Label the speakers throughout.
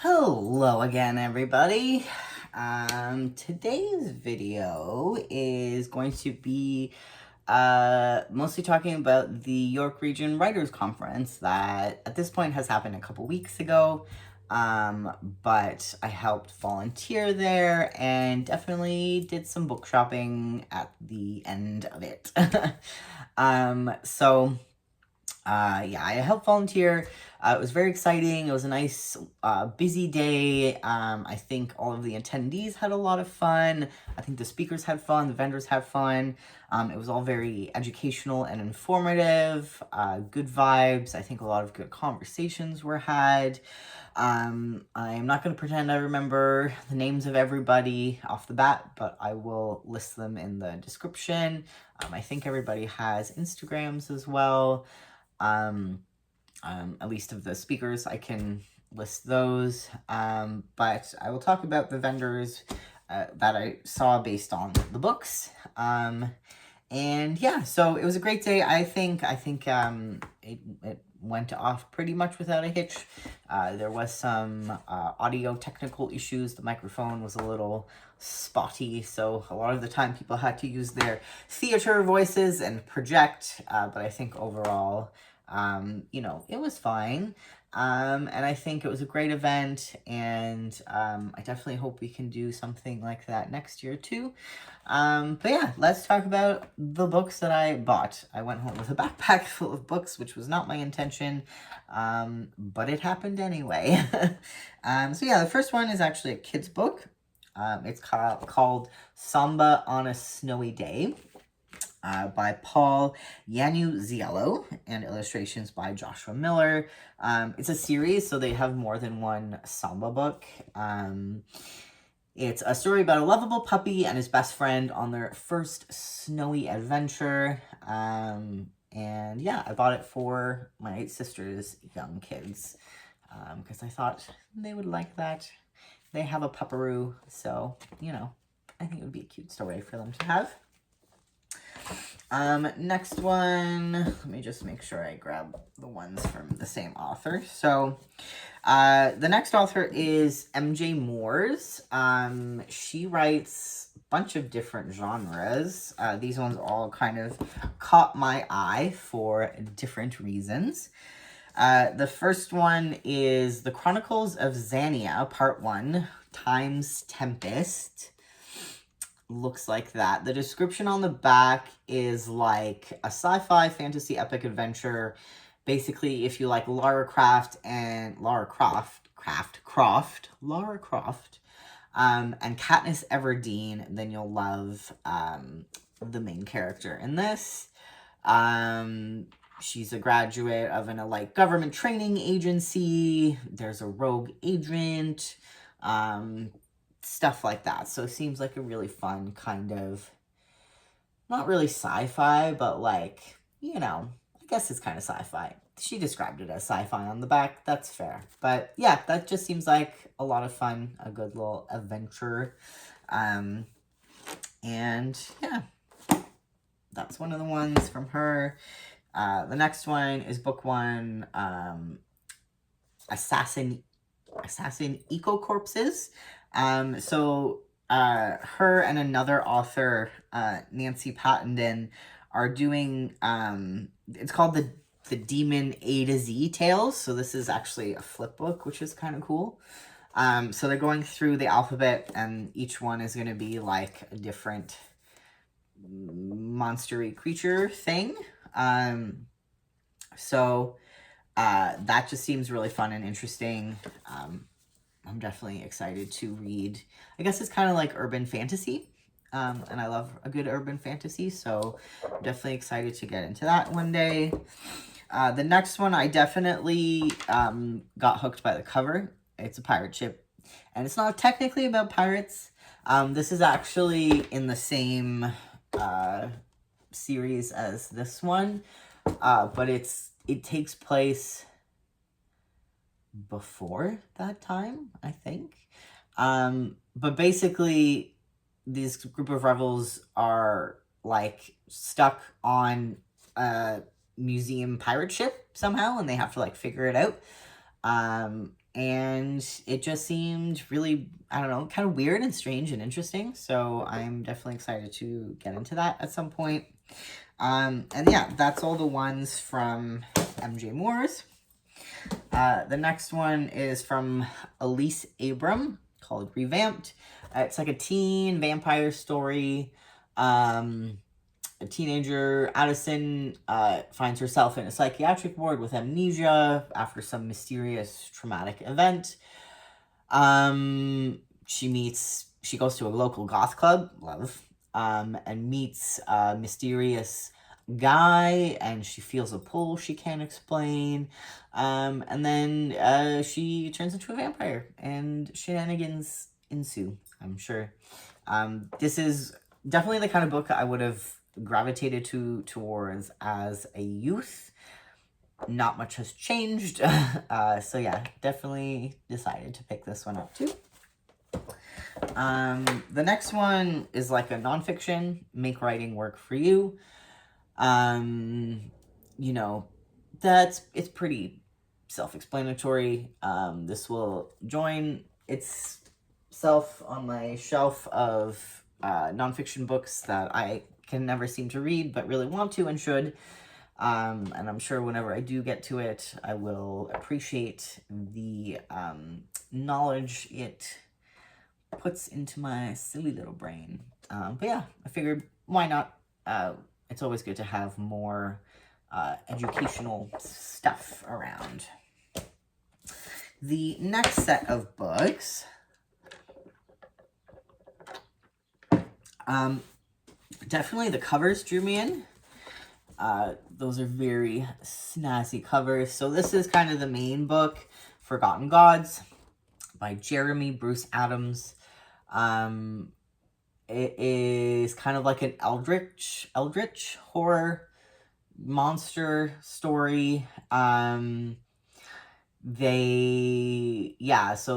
Speaker 1: Hello again, everybody. Today's video is going to be mostly talking about the York Region Writers Conference that at this point has happened a couple weeks ago. But I helped volunteer there and definitely did some book shopping at the end of it. Yeah, I helped volunteer. It was very exciting. It was a nice, busy day. I think all of the attendees had a lot of fun. I think the speakers had fun. The vendors had fun. It was all very educational and informative. Good vibes. I think a lot of good conversations were had. I'm not going to pretend I remember the names of everybody off the bat, but I will list them in the description. I think everybody has Instagrams as well. At least of the speakers, I can list those. But I will talk about the vendors that I saw based on the books. And yeah, so it was a great day. I think it went off pretty much without a hitch. There was some audio technical issues. The microphone was a little spotty, so a lot of the time people had to use their theater voices and project, but I think overall, it was fine. And I think it was a great event, and I definitely hope we can do something like that next year too. But yeah, let's talk about the books that I bought. I went home with a backpack full of books, which was not my intention, but it happened anyway. So yeah, the first one is actually a kid's book. It's called Samba on a Snowy Day. By Paul Yanuziello and illustrations by Joshua Miller. It's a series, so they have more than one Samba book. It's a story about a lovable puppy and his best friend on their first snowy adventure. And yeah, I bought it for my sister's young kids because I thought they would like that. They have a pupperoo, so, I think it would be a cute story for them to have. Next one, let me just make sure I grab the ones from the same author. So, the next author is MJ Moores. She writes a bunch of different genres. These ones all kind of caught my eye for different reasons. The first one is The Chronicles of Xania, Part 1, Time's Tempest. Looks like that. The description on the back is like a sci-fi fantasy epic adventure. Basically, if you like Lara Croft, and Katniss Everdeen, then you'll love the main character in this. She's a graduate of an elite government training agency. There's a rogue agent. Stuff like that. So it seems like a really fun kind of, not really sci-fi, but like, I guess it's kind of sci-fi. She described it as sci-fi on the back. That's fair. But yeah, that just seems like a lot of fun, a good little adventure. And yeah, that's one of the ones from her. The next one is book 1, Assassin Eco Corpses. Her and another author, Nancy Pattenden, are doing, it's called the Demon A to Z Tales. So this is actually a flip book, which is kind of cool. So they're going through the alphabet, and each one is going to be like a different monstery creature thing. That just seems really fun and interesting. I'm definitely excited to read. I guess it's kind of like urban fantasy, and I love a good urban fantasy, so I'm definitely excited to get into that one day. The next one, I definitely got hooked by the cover. It's a pirate ship, and it's not technically about pirates. This is actually in the same series as this one, but it takes place before that time, I think. But basically, this group of rebels are like stuck on a museum pirate ship somehow, and they have to like figure it out. and it just seemed really, I don't know, kind of weird and strange and interesting. So I'm definitely excited to get into that at some point. And yeah, that's all the ones from MJ Moore's. The next one is from Elise Abram, called Revamped. It's like a teen vampire story. A teenager, Addison, finds herself in a psychiatric ward with amnesia after some mysterious traumatic event. She goes to a local goth club, love, and meets a mysterious guy, and she feels a pull she can't explain. And then she turns into a vampire, and shenanigans ensue, I'm sure. This is definitely the kind of book I would have gravitated towards as a youth. Not much has changed. So yeah, definitely decided to pick this one up too. The next one is like a nonfiction, Make Writing Work for You. You know, it's pretty self-explanatory. This will join itself on my shelf of nonfiction books that I can never seem to read, but really want to and should. And I'm sure whenever I do get to it, I will appreciate the knowledge it puts into my silly little brain. But yeah, I figured, why not? It's always good to have more educational stuff around. The next set of books, definitely the covers drew me in. Those are very snazzy covers. So this is kind of the main book, Forgotten Gods, by Jeremy Bruce Adams. It is kind of like an eldritch horror monster story. So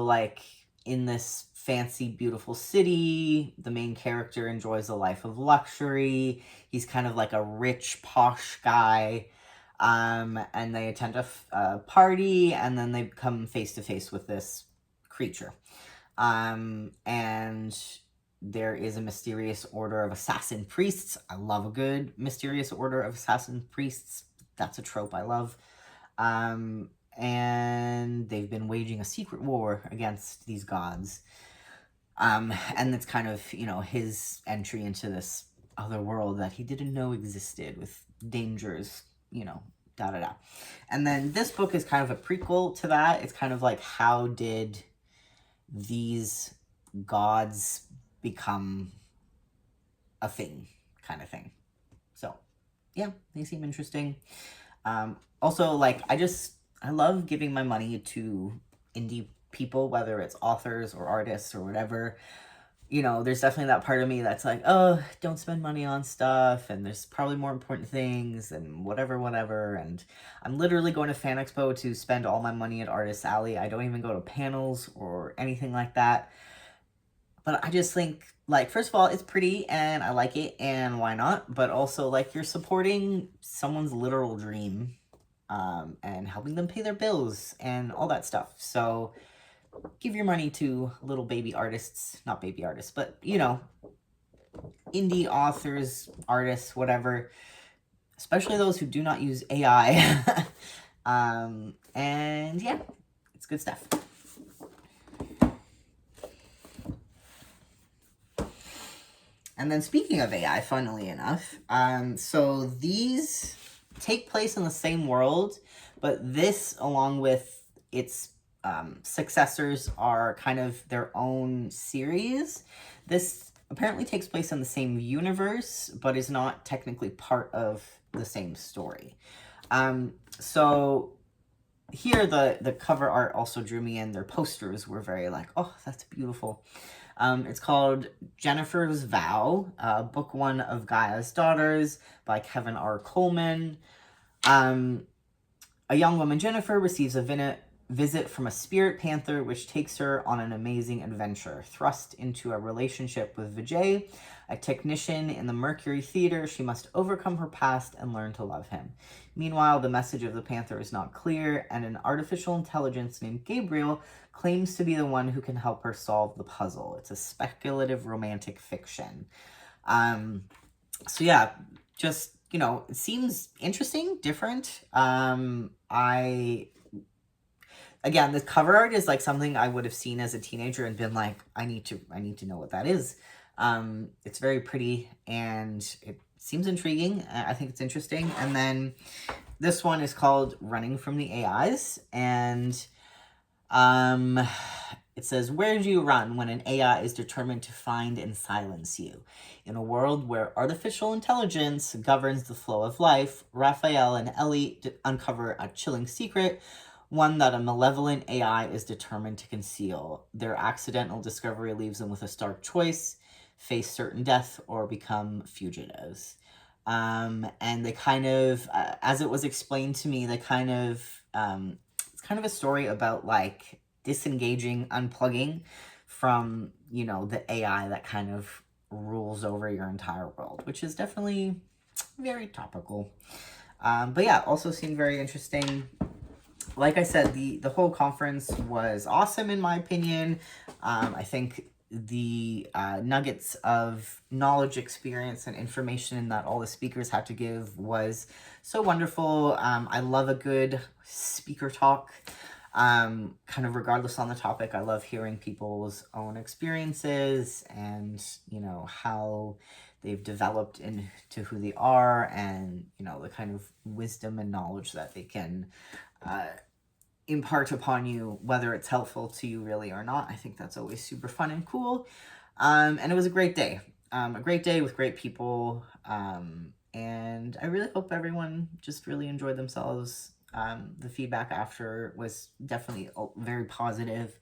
Speaker 1: like in this fancy, beautiful city, the main character enjoys a life of luxury. He's kind of like a rich, posh guy. And they attend a party, and then they come face to face with this creature. And there is a mysterious order of assassin priests. I love a good mysterious order of assassin priests. That's a trope I love. And they've been waging a secret war against these gods. And it's kind of, his entry into this other world that he didn't know existed, with dangers, da-da-da. And then this book is kind of a prequel to that. It's kind of like, how did these gods become a thing, kind of thing. So, yeah, they seem interesting. Also, like, I love giving my money to indie people, whether it's authors or artists or whatever. There's definitely that part of me that's like, oh, don't spend money on stuff, and there's probably more important things, and whatever, and I'm literally going to Fan Expo to spend all my money at Artist Alley. I don't even go to panels or anything like that. But I just think, like, first of all, it's pretty, and I like it, and why not? But also, like, you're supporting someone's literal dream, and helping them pay their bills, and all that stuff. So, give your money to little baby artists, not baby artists, but, indie authors, artists, whatever, especially those who do not use AI. And yeah, it's good stuff. And then speaking of AI, funnily enough, so these take place in the same world, but this, along with its successors, are kind of their own series. This apparently takes place in the same universe, but is not technically part of the same story. So here the cover art also drew me in. Their posters were very like, oh, that's beautiful. It's called Jennifer's Vow, book 1 of Gaia's Daughters by Kevin R. Coleman. A young woman, Jennifer, receives a visit from a spirit panther, which takes her on an amazing adventure. Thrust into a relationship with Vijay, a technician in the Mercury Theater, she must overcome her past and learn to love him. Meanwhile, the message of the panther is not clear, and an artificial intelligence named Gabriel claims to be the one who can help her solve the puzzle. It's a speculative romantic fiction. So yeah, just, you know, it seems interesting, different. Again, the cover art is like something I would have seen as a teenager and been like, I need to know what that is. It's very pretty and it seems intriguing. I think it's interesting. And then this one is called Running from the AIs, and it says, where do you run when an AI is determined to find and silence you? In a world where artificial intelligence governs the flow of life, Raphael and Ellie uncover a chilling secret, one that a malevolent AI is determined to conceal. Their accidental discovery leaves them with a stark choice: face certain death or become fugitives. And they kind of, as it was explained to me, it's kind of a story about like disengaging, unplugging from, you know, the AI that kind of rules over your entire world, which is definitely very topical. But yeah, also seemed very interesting. Like I said, the whole conference was awesome in my opinion. I think the nuggets of knowledge, experience, and information that all the speakers had to give was so wonderful. I love a good speaker talk. Kind of regardless on the topic, I love hearing people's own experiences and, you know, how they've developed into who they are, and, you know, the kind of wisdom and knowledge that they can impart upon you, whether it's helpful to you really or not. I think that's always super fun and cool. And it was a great day. A great day with great people. And I really hope everyone just really enjoyed themselves. The feedback after was definitely very positive.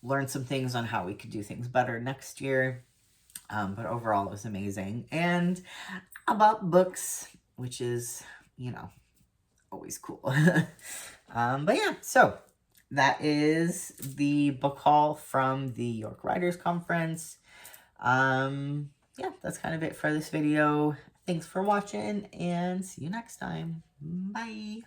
Speaker 1: Learned some things on how we could do things better next year. But overall, it was amazing. And about books, which is, you know, always cool. But yeah, so that is the book haul from the York Writers Conference. Yeah, that's kind of it for this video. Thanks for watching, and see you next time. Bye!